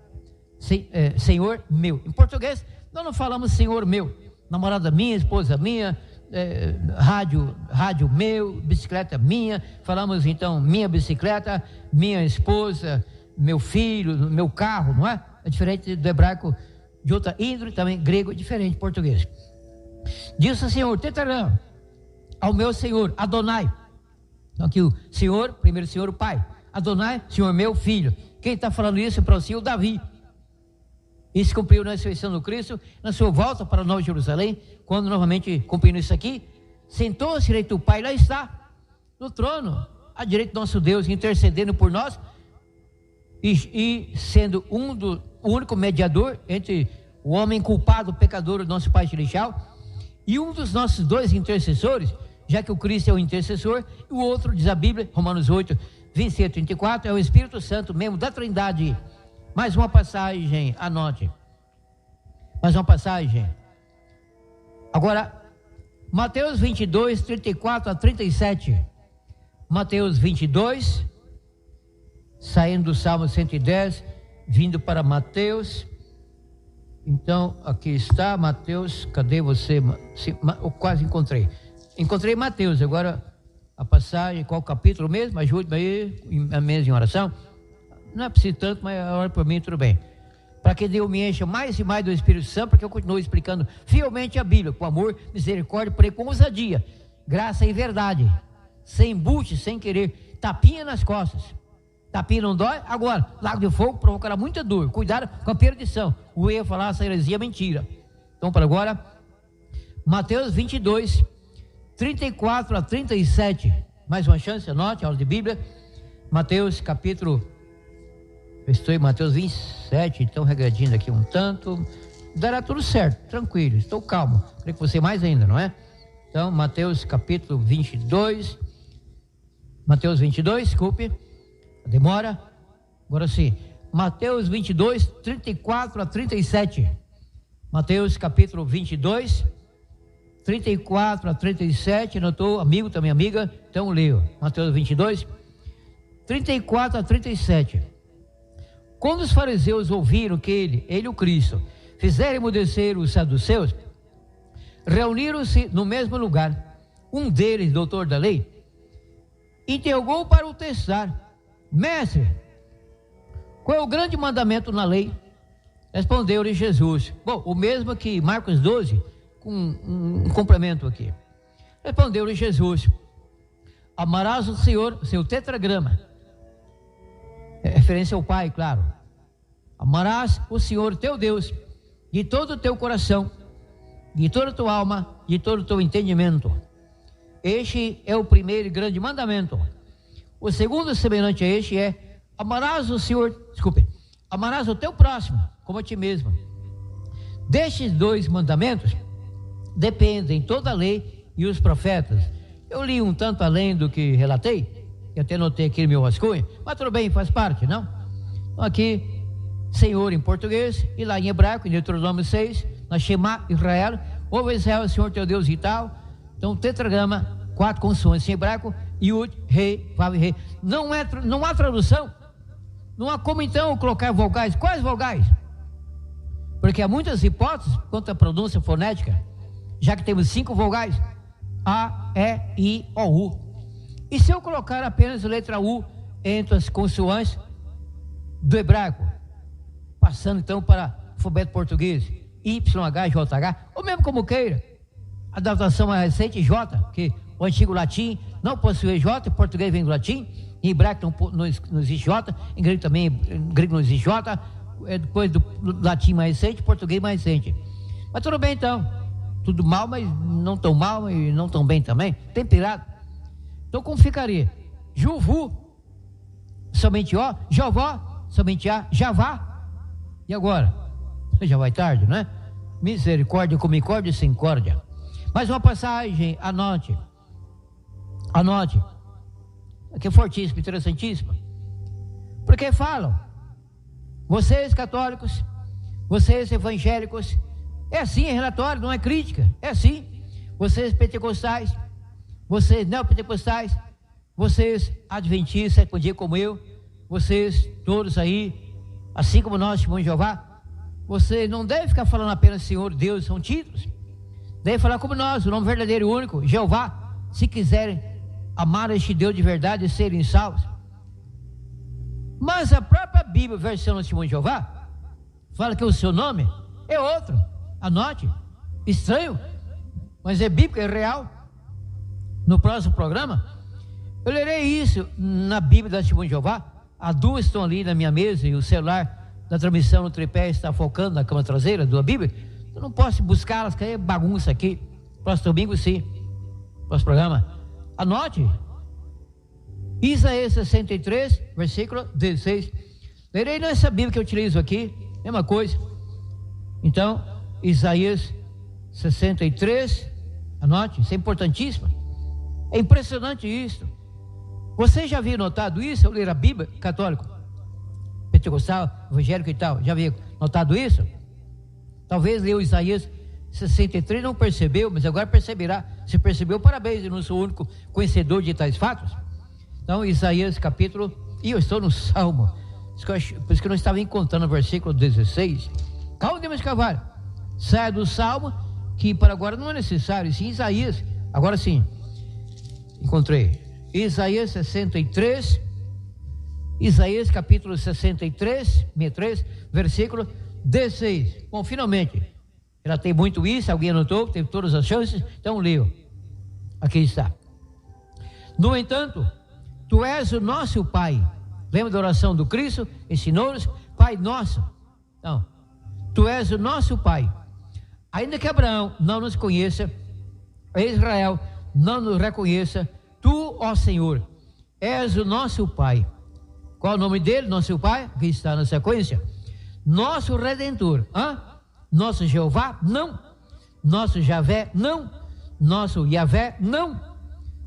Senhor meu. Em português, nós não falamos Senhor meu. Namorada minha, esposa minha, rádio meu, bicicleta minha. Falamos então minha bicicleta, minha esposa, meu filho, meu carro, não é? É diferente do hebraico de outra índole, também grego é diferente, português. Disse o Senhor, tetragrama, ao meu Senhor, Adonai. Então aqui o Senhor, primeiro Senhor, o Pai. Adonai, Senhor meu filho. Quem está falando isso para o Senhor? Davi. Isso cumpriu na ressurreição do Cristo, na sua volta para Nova Jerusalém, quando novamente cumprindo isso aqui, sentou-se direito do Pai, lá está, no trono, à direita do nosso Deus, intercedendo por nós, e sendo o único mediador entre o homem culpado, o pecador, o nosso Pai Celestial, e um dos nossos dois intercessores, já que o Cristo é o intercessor, e o outro, diz a Bíblia, Romanos 8, 27 e 34, é o Espírito Santo, membro da Trindade. Mais uma passagem, anote. Mais uma passagem. Agora, Mateus 22, 34 a 37. Mateus 22, saindo do Salmo 110, vindo para Mateus. Então, aqui está, Mateus, cadê você? Eu quase encontrei. Encontrei Mateus, agora a passagem, qual capítulo mesmo? Ajude-me aí, em oração. Não é preciso tanto, mas ora por mim, tudo bem. Para que Deus me encha mais e mais do Espírito Santo, para que eu continue explicando fielmente a Bíblia, com amor, misericórdia, porém com ousadia, graça e verdade, sem embuste, sem querer, tapinha nas costas. Tapinha não dói? Agora, lago de fogo provocará muita dor. Cuidado com a perdição. O erro falar essa heresia é mentira. Então, para agora, Mateus 22, 34 a 37. Mais uma chance, anote, aula de Bíblia. Mateus capítulo... Eu estou em Mateus 27, então regredindo aqui um tanto. Dará tudo certo, tranquilo, estou calmo. Creio que você mais ainda, não é? Então, Mateus capítulo 22. Mateus 22, desculpe. Demora. Agora sim. Mateus 22, 34 a 37. Mateus capítulo 22, 34 a 37. Anotou, amigo, também amiga? Então leio. Mateus 22, 34 a 37. Quando os fariseus ouviram que ele, o Cristo, fizeram emudecer os saduceus, reuniram-se no mesmo lugar. Um deles, doutor da lei, interrogou para o testar: Mestre, qual é o grande mandamento na lei? Respondeu-lhe Jesus. Bom, o mesmo que Marcos 12, com um complemento aqui. Respondeu-lhe Jesus: amarás o Senhor, o seu tetragrama. É referência ao Pai, claro. Amarás o Senhor teu Deus de todo o teu coração, de toda a tua alma, de todo o teu entendimento. Este é o primeiro e grande mandamento. O segundo, semelhante a este, é amarás amarás o teu próximo como a ti mesmo. Destes 2 mandamentos dependem toda a lei e os profetas. Eu li um tanto além do que relatei, eu até notei aqui no meu rascunho, mas tudo bem, faz parte, não? Então aqui, Senhor em português, e lá em hebraico, em Deuteronômio 6, na Shema Israel, ouve Israel, Senhor teu Deus e tal. Então, tetragrama, 4 consoantes em hebraico, Yud, Rei, Vav, Rei. Não há tradução, não há como então colocar vogais. Quais vogais? Porque há muitas hipóteses quanto à pronúncia fonética, já que temos 5 vogais, A, E, I, O, U. E se eu colocar apenas a letra U entre as consoantes do hebraico, passando então para o alfabeto português, YH, JH, ou mesmo como queira, a adaptação mais recente, J, que o antigo latim não possui J, em português vem do latim, em hebraico não existe J, em grego também, em grego não existe J, depois do latim mais recente, português mais recente. Mas tudo bem então, tudo mal, mas não tão mal e não tão bem também, temperado. Então como ficaria? Juvu, somente O, Jovó, somente A, Javá. E agora? Já vai tarde, não é? Misericórdia com misericórdia e sem córdia. Mais uma passagem, anote. Aqui é fortíssima, interessantíssima. Porque falam, vocês católicos, vocês evangélicos, é assim, é relatório, não é crítica, é assim. Vocês pentecostais, vocês neopentecostais, vocês adventistas, um dia como eu, vocês todos aí, assim como nós, testemunhos de Jeová, você não deve ficar falando apenas Senhor, Deus, são títulos. Deve falar como nós, o nome verdadeiro e único, Jeová, se quiserem amar este Deus de verdade e serem salvos. Mas a própria Bíblia, versão do Testemunho de Jeová, fala que o seu nome é outro. Anote, estranho, mas é bíblico, é real. No próximo programa, eu lerei isso na Bíblia da Testemunho de Jeová. As 2 estão ali na minha mesa e o celular da transmissão no tripé está focando na cama traseira da Bíblia. Eu não posso buscá-las, que é bagunça aqui. Próximo domingo, sim. Próximo programa. Anote. Isaías 63, versículo 16. Lerei nessa Bíblia que eu utilizo aqui, mesma coisa. Então, Isaías 63, anote, isso é importantíssimo. É impressionante isso. Você já havia notado isso? Eu ler a Bíblia, católico, pentecostal, evangélico e tal, já havia notado isso? Talvez leu Isaías 63, não percebeu, mas agora perceberá. Se percebeu, parabéns, eu não sou o único conhecedor de tais fatos. Então, Isaías capítulo, e eu estou no Salmo, por isso que eu não estava encontrando o versículo 16. Calma, Deus Carvalho, saia do Salmo, que para agora não é necessário, sim, Isaías, agora sim, encontrei, Isaías 63, Isaías capítulo 63, versículo 16. Bom, finalmente, já tem muito isso, alguém anotou, teve todas as chances, então leio, aqui está. No entanto, tu és o nosso Pai. Lembra da oração do Cristo? Ensinou-nos, Pai nosso. Então, tu és o nosso Pai. Ainda que Abraão não nos conheça, Israel não nos reconheça, tu, ó Senhor, és o nosso Pai. Qual é o nome dele, nosso Pai? Aqui está na sequência. Nosso Redentor. Nosso Jeová? Não. Nosso Javé? Não. Nosso Yavé? Não.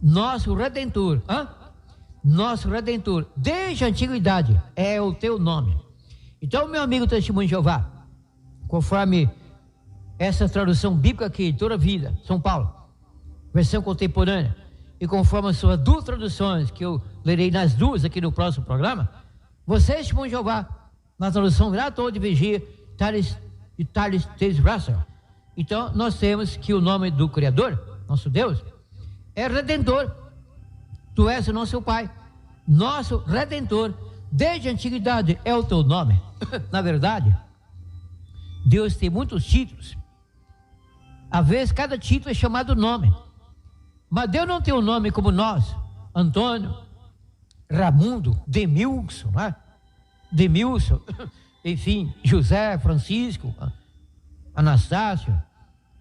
Nosso Redentor. Nosso Redentor, desde a antiguidade, é o teu nome. Então, meu amigo Testemunho de Jeová, conforme essa tradução bíblica aqui, toda a vida, São Paulo, versão contemporânea, e conforme as suas 2 traduções, que eu lerei nas 2 aqui no próximo programa, você, Testemunho de Jeová, na tradução gratuita de Vigia, Thales Russell. Então, nós temos que o nome do Criador, nosso Deus, é Redentor. Tu és o nosso Pai, nosso Redentor, desde a antiguidade é o teu nome. Na verdade, Deus tem muitos títulos. Às vezes, cada título é chamado nome. Mas Deus não tem um nome como nós, Antônio, Ramundo, Demilson, Demilson, enfim, José, Francisco, Anastácio,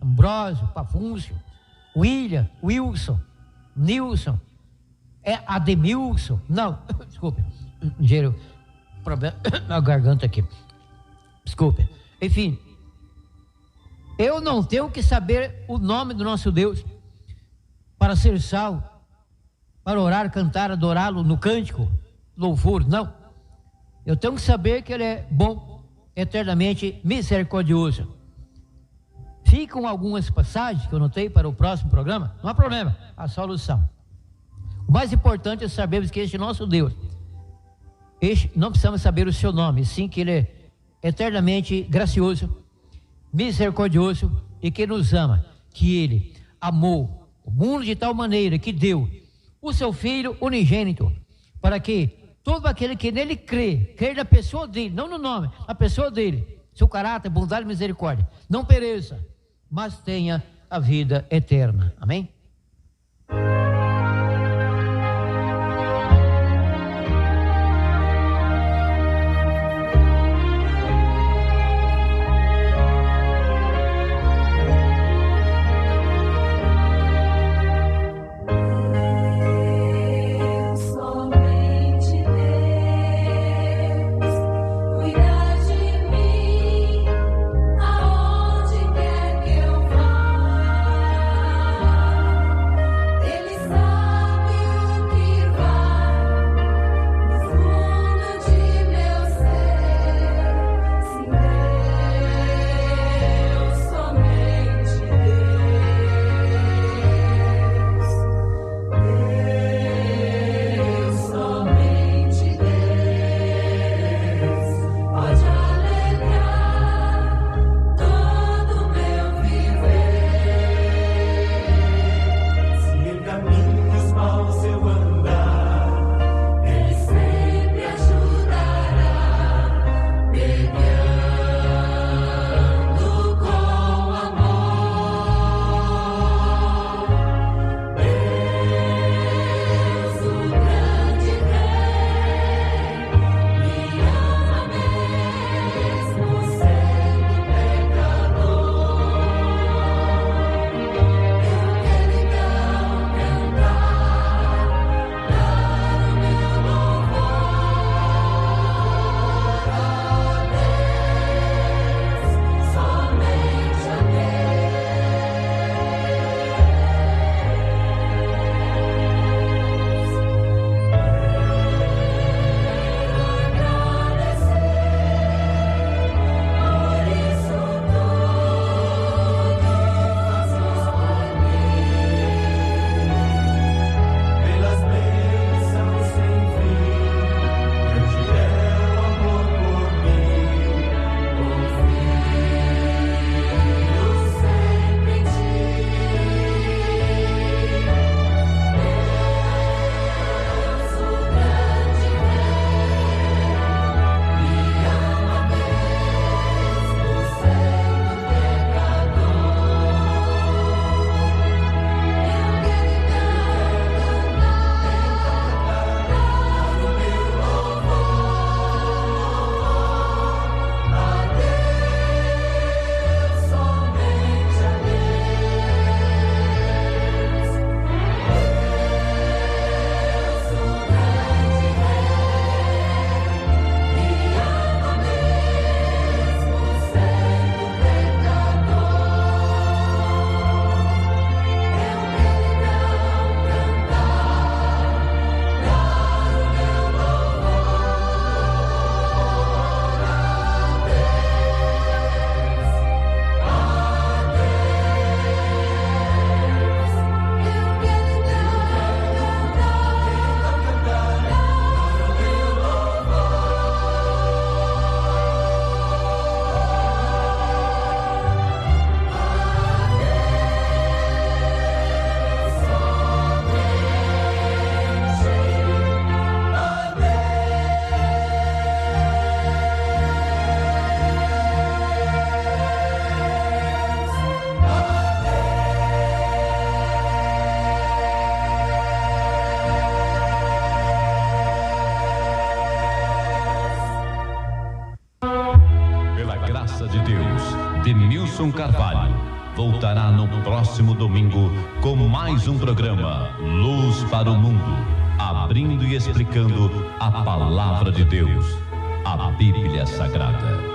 Ambrósio, Pafúncio, William, Wilson, Nilson, Ademilson, não, desculpe, problema na garganta aqui. Desculpe. Enfim, eu não tenho que saber o nome do nosso Deus para ser salvo, para orar, cantar, adorá-lo no cântico, louvor, não. Eu tenho que saber que Ele é bom, eternamente misericordioso. Ficam algumas passagens que eu notei para o próximo programa, não há problema, a solução. O mais importante é sabermos que este nosso Deus, não precisamos saber o seu nome, sim que Ele é eternamente gracioso, misericordioso e que nos ama, que Ele amou o mundo de tal maneira que deu o seu Filho unigênito, para que todo aquele que nele crê na pessoa dele, não no nome, na pessoa dele, seu caráter, bondade e misericórdia, não pereça, mas tenha a vida eterna. Amém? Denilson Carvalho voltará no próximo domingo com mais um programa Luz para o Mundo, abrindo e explicando a palavra de Deus. a Bíblia Sagrada.